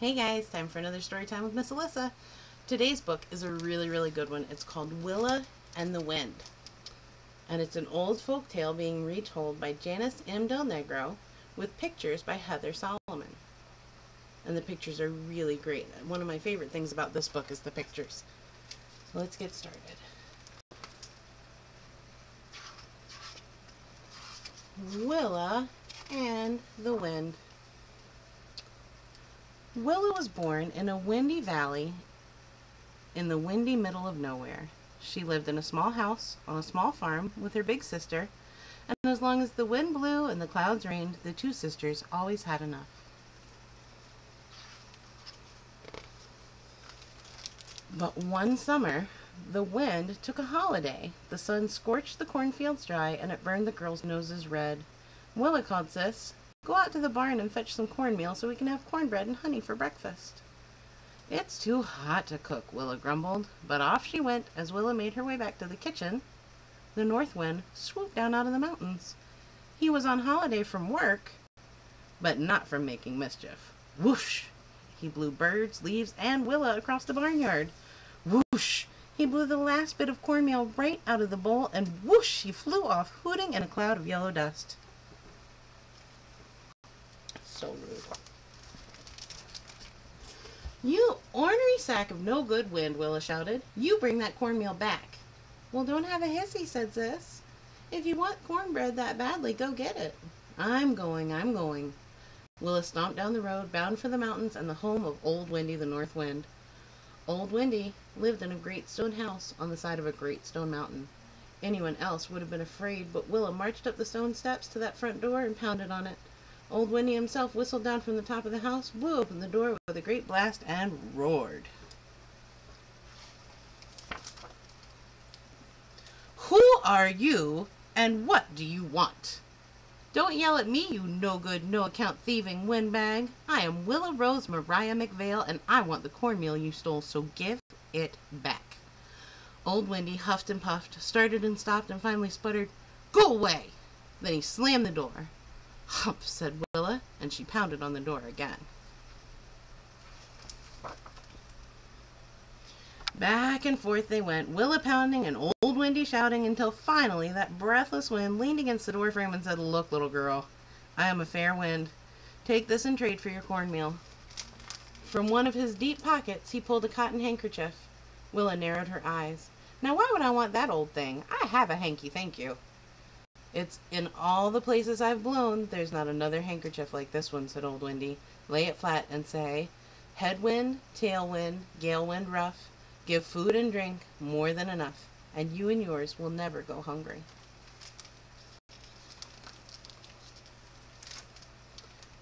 Hey guys, time for another story time with Miss Alyssa. Today's book is a really good one. It's called Willa and the Wind. And it's an old folk tale being retold by Janice M Del Negro with pictures by Heather Solomon. And the pictures are really great. One of my favorite things about this book is the pictures. Let's get started. Willa and the Wind. Willa was born in a windy valley in the windy middle of nowhere. She lived in a small house on a small farm with her big sister, and as long as the wind blew and the clouds rained, the two sisters always had enough. But one summer, the wind took a holiday. The sun scorched the cornfields dry, and it burned the girls' noses red. Willa called Sis, "Go out to the barn and fetch some cornmeal so we can have cornbread and honey for breakfast." "It's too hot to cook," Willa grumbled, but off she went. As Willa made her way back to the kitchen, the north wind swooped down out of the mountains. He was on holiday from work, but not from making mischief. Whoosh! He blew birds, leaves, and Willa across the barnyard. Whoosh! He blew the last bit of cornmeal right out of the bowl, and whoosh! He flew off, hooting in a cloud of yellow dust. So rude. "You ornery sack of no good wind," Willa shouted. "You bring that cornmeal back." "Well, don't have a hissy," said Sis. "If you want cornbread that badly, go get it." I'm going. Willa stomped down the road, bound for the mountains and the home of Old Windy the North Wind. Old Windy lived in a great stone house on the side of a great stone mountain. Anyone else would have been afraid, but Willa marched up the stone steps to that front door and pounded on it. Old Windy himself whistled down from the top of the house, blew open the door with a great blast, and roared. "Who are you, and what do you want?" "Don't yell at me, you no-good, no-account thieving windbag. I am Willa Rose Mariah McVale, and I want the cornmeal you stole, so give it back." Old Windy huffed and puffed, started and stopped, and finally sputtered, "Go away!" Then he slammed the door. "Humph," said Willa, and she pounded on the door again. Back and forth they went, Willa pounding and Old Windy shouting, until finally that breathless wind leaned against the door frame and said, "Look, little girl, I am a fair wind. Take this in trade for your cornmeal." From one of his deep pockets he pulled a cotton handkerchief. Willa narrowed her eyes. "Now why would I want that old thing? I have a hanky, thank you." "It's in all the places I've blown, there's not another handkerchief like this one," said Old Windy. "Lay it flat and say, 'Head wind, tail wind, gale wind rough, give food and drink, more than enough, and you and yours will never go hungry.'"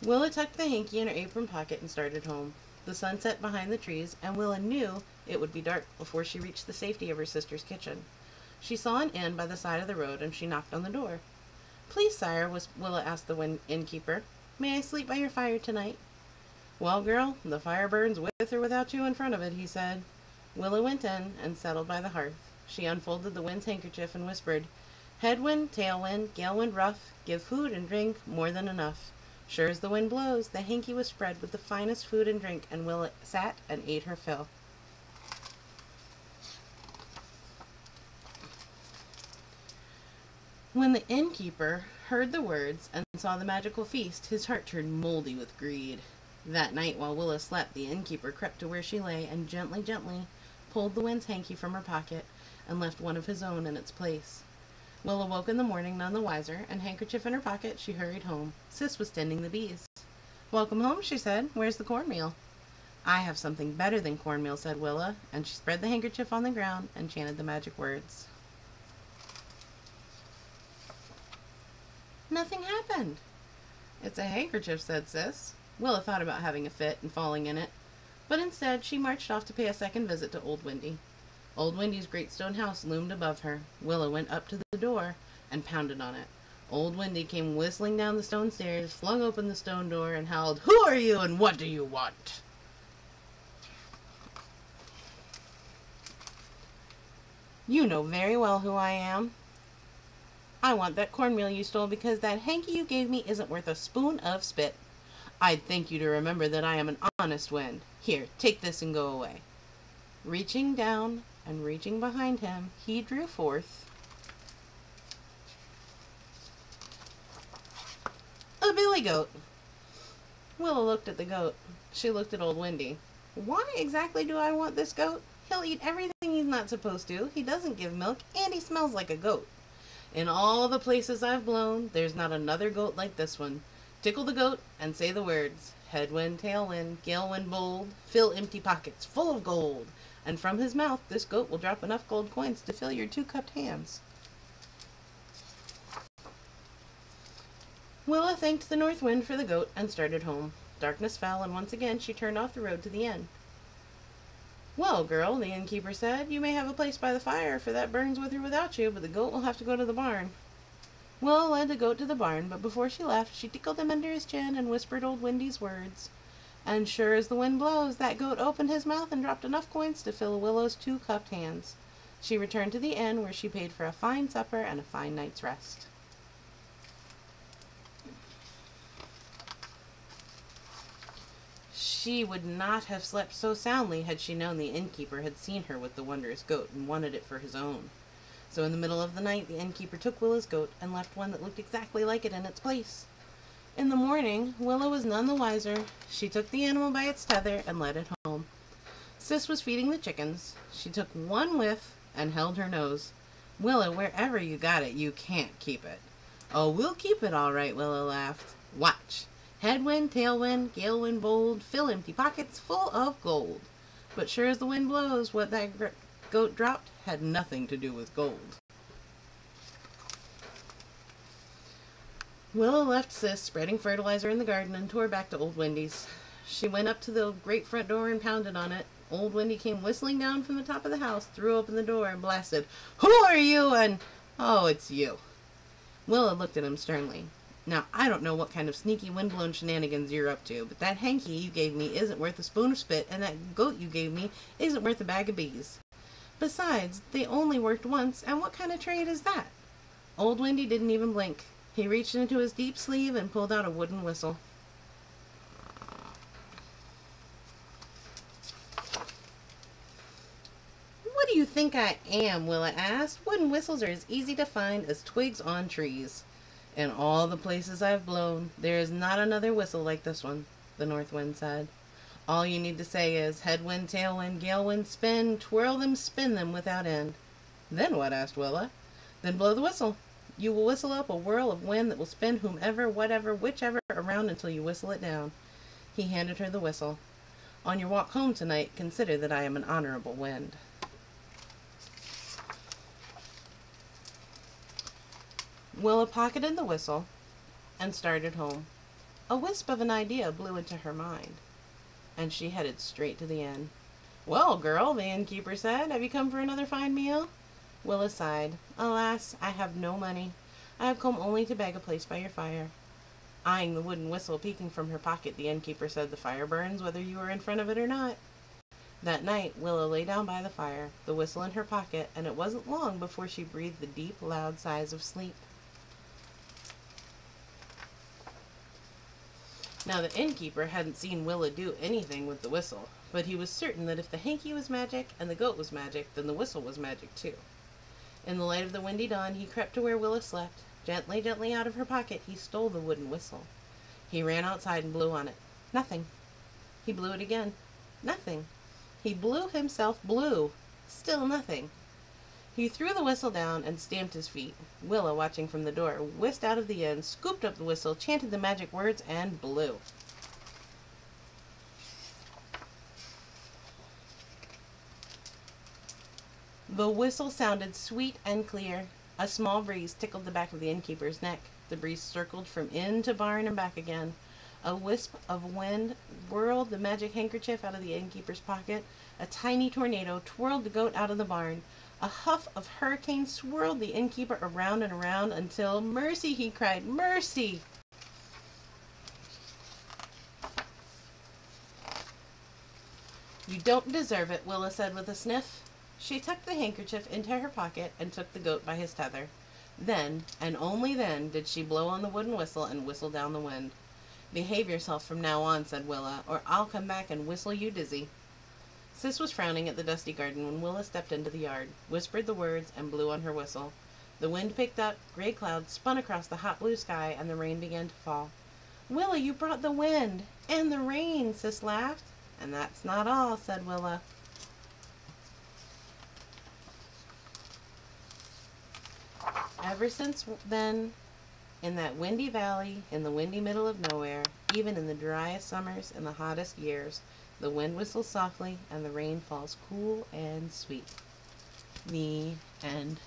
Willa tucked the hanky in her apron pocket and started home. The sun set behind the trees, and Willa knew it would be dark before she reached the safety of her sister's kitchen. She saw an inn by the side of the road, and she knocked on the door. "Please, sire," Willa asked the innkeeper, "may I sleep by your fire tonight?" "Well, girl, the fire burns with or without you in front of it," he said. Willa went in and settled by the hearth. She unfolded the wind's handkerchief and whispered, "Head wind, tail wind, gale wind rough, give food and drink, more than enough." Sure as the wind blows, the hanky was spread with the finest food and drink, and Willa sat and ate her fill. When the innkeeper heard the words and saw the magical feast, his heart turned moldy with greed. That night, while Willa slept, the innkeeper crept to where she lay and gently pulled the wind's hanky from her pocket and left one of his own in its place. Willa woke in the morning none the wiser, and handkerchief in her pocket, she hurried home. Sis was tending the bees. "Welcome home," she said. "Where's the cornmeal?" "I have something better than cornmeal," said Willa, and she spread the handkerchief on the ground and chanted the magic words. Nothing happened. "It's a handkerchief," said Sis. Willa thought about having a fit and falling in it, but instead she marched off to pay a second visit to Old Windy. Old Windy's great stone house loomed above her. Willa went up to the door and pounded on it. Old Windy came whistling down the stone stairs, flung open the stone door, and howled, "Who are you, and what do you want?" "You know very well who I am. I want that cornmeal you stole because that hanky you gave me isn't worth a spoon of spit. I'd thank you to remember that I am an honest wind. Here, take this and go away. Reaching down and reaching behind him, he drew forth a billy goat. Willa looked at the goat. She looked at old Windy. Why exactly do I want this goat? He'll eat everything he's not supposed to. He doesn't give milk, and he smells like a goat. In all the places I've blown, there's not another goat like this one. Tickle the goat and say the words, headwind, tailwind, galewind bold, fill empty pockets full of gold. And from his mouth, this goat will drop enough gold coins to fill your 2 cupped hands. Willa thanked the north wind for the goat and started home. Darkness fell, and once again she turned off the road to the inn. Well, girl, the innkeeper said, you may have a place by the fire, for that burns with or without you, but the goat will have to go to the barn. Willa led the goat to the barn, but before she left, she tickled him under his chin and whispered old Windy's words. And sure as the wind blows, that goat opened his mouth and dropped enough coins to fill Willow's 2 cupped hands. She returned to the inn, where she paid for a fine supper and a fine night's rest. She would not have slept so soundly had she known the innkeeper had seen her with the wondrous goat and wanted it for his own. So in the middle of the night, the innkeeper took Willa's goat and left one that looked exactly like it in its place. In the morning, Willa was none the wiser. She took the animal by its tether and led it home. Sis was feeding the chickens. She took one whiff and held her nose. Willa, wherever you got it, you can't keep it. Oh, we'll keep it all right, Willa laughed. Watch. Headwind, tailwind, galewind bold, fill empty pockets full of gold. But sure as the wind blows, what that goat dropped had nothing to do with gold. Willa left Sis spreading fertilizer in the garden and tore back to old Windy's. She went up to the great front door and pounded on it. Old Windy came whistling down from the top of the house, threw open the door, and blasted, "Who are you?" and, "Oh, it's you." Willa looked at him sternly. Now, I don't know what kind of sneaky windblown shenanigans you're up to, but that hanky you gave me isn't worth a spoon of spit, and that goat you gave me isn't worth a bag of bees. Besides, they only worked once, and what kind of trade is that? Old Windy didn't even blink. He reached into his deep sleeve and pulled out a wooden whistle. What do you think I am? Willa asked. Wooden whistles are as easy to find as twigs on trees. In all the places I've blown, there is not another whistle like this one, the north wind said. All you need to say is, headwind, tailwind, galewind, spin, twirl them, spin them without end. Then what? Asked Willa. Then blow the whistle. You will whistle up a whirl of wind that will spin whomever, whatever, whichever around until you whistle it down. He handed her the whistle. On your walk home tonight, consider that I am an honorable wind. Willa pocketed the whistle and started home. A wisp of an idea blew into her mind, and she headed straight to the inn. Well, girl, the innkeeper said, have you come for another fine meal? Willa sighed. Alas, I have no money. I have come only to beg a place by your fire. Eyeing the wooden whistle peeking from her pocket, the innkeeper said, the fire burns whether you are in front of it or not. That night, Willa lay down by the fire, the whistle in her pocket, and it wasn't long before she breathed the deep, loud sighs of sleep. Now, the innkeeper hadn't seen Willa do anything with the whistle, but he was certain that if the hanky was magic and the goat was magic, then the whistle was magic too. In the light of the windy dawn, he crept to where Willa slept. Gently, gently out of her pocket, he stole the wooden whistle. He ran outside and blew on it. Nothing. He blew it again. Nothing. He blew himself blue. Still nothing. He threw the whistle down and stamped his feet. Willa, watching from the door, whisked out of the inn, scooped up the whistle, chanted the magic words, and blew. The whistle sounded sweet and clear. A small breeze tickled the back of the innkeeper's neck. The breeze circled from inn to barn and back again. A wisp of wind whirled the magic handkerchief out of the innkeeper's pocket. A tiny tornado twirled the goat out of the barn. A huff of hurricane swirled the innkeeper around and around until, mercy, he cried, mercy! You don't deserve it, Willa said with a sniff. She tucked the handkerchief into her pocket and took the goat by his tether. Then, and only then, did she blow on the wooden whistle and whistle down the wind. Behave yourself from now on, said Willa, or I'll come back and whistle you dizzy. Sis was frowning at the dusty garden when Willa stepped into the yard, whispered the words, and blew on her whistle. The wind picked up, gray clouds spun across the hot blue sky, and the rain began to fall. Willa, you brought the wind and the rain, Sis laughed. And that's not all, said Willa. Ever since then, in that windy valley, in the windy middle of nowhere, even in the driest summers and the hottest years, the wind whistles softly and the rain falls cool and sweet. The end.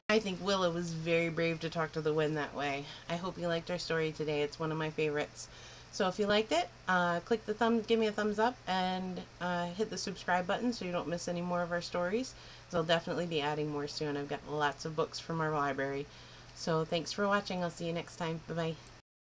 I think Willa was very brave to talk to the wind that way. I hope you liked our story today. It's one of my favorites. So if you liked it, give me a thumbs up, and hit the subscribe button so you don't miss any more of our stories. I'll definitely be adding more soon. I've got lots of books from our library. So thanks for watching. I'll see you next time. Bye-bye.